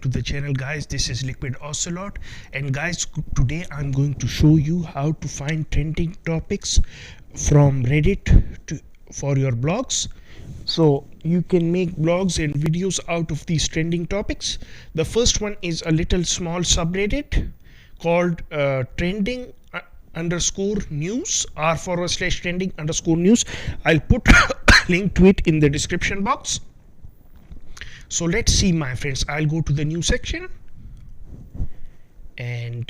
to the channel, guys. This is Liquid Ocelot, and guys, today I'm going to show you how to find trending topics from Reddit for your blogs. So you can make blogs and videos out of these trending topics. The first one is a little small subreddit called trending underscore news, r/trending underscore news. I'll put link to it in the description box. So let's see, my friends. I'll go to the news section, and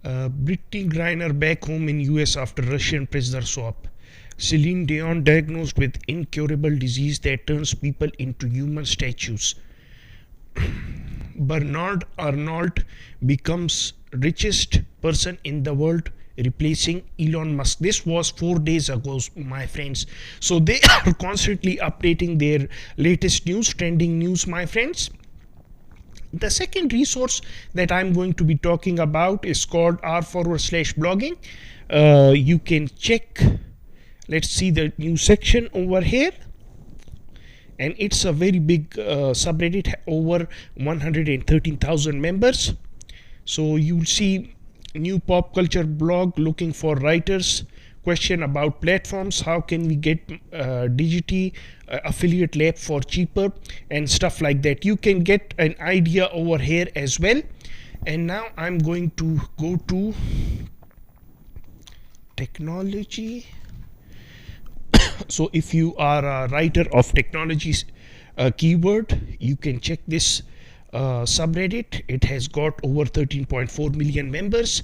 Brittany Griner back home in US after Russian prisoner swap. Celine Dion diagnosed with incurable disease that turns people into human statues. Bernard Arnault becomes richest person in the world, replacing Elon Musk. This was 4 days ago, my friends. So they are constantly updating their latest news, trending news, my friends. The second resource that I'm going to be talking about is called r/blogging. You can check, let's see the news section over here, and it's a very big subreddit, over 113,000 members. So you'll see new pop culture blog looking for writers, question about platforms, how can we get Digity affiliate lab for cheaper, and stuff like that. You can get an idea over here as well. And now I'm going to go to technology. So if you are a writer of technologies keyword, you can check this subreddit. It has got over 13.4 million members.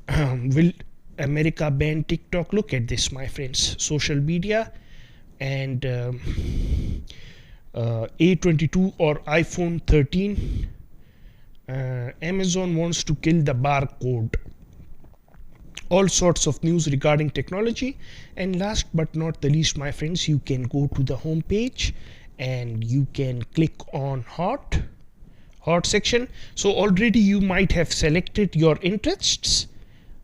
Will America ban TikTok? Look at this, my friends. Social media. And A22 or iPhone 13. Amazon wants to kill the barcode. All sorts of news regarding technology. And last but not the least, my friends, you can go to the home page and you can click on hot section. So already you might have selected your interests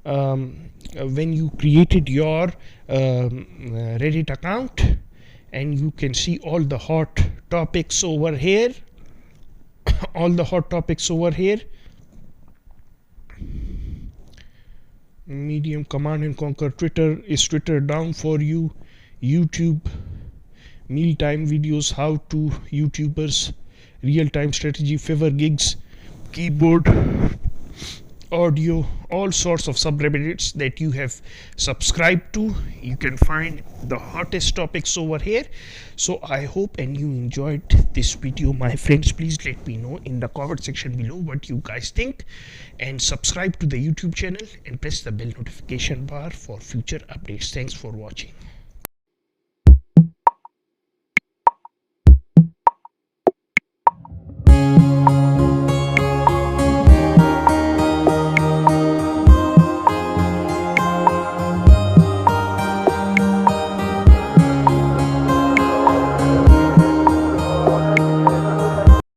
when you created your Reddit account, and you can see all the hot topics over here. All the hot topics over here. Medium, Command and Conquer, Twitter. Is Twitter down for you? YouTube, mealtime videos, how to YouTubers, real-time strategy, Fiverr gigs, keyboard, audio, all sorts of subreddits that you have subscribed to. You can find the hottest topics over here. So I hope and you enjoyed this video, my friends. Please let me know in the comment section below what you guys think, and subscribe to the YouTube channel and press the bell notification bar for future updates. Thanks for watching.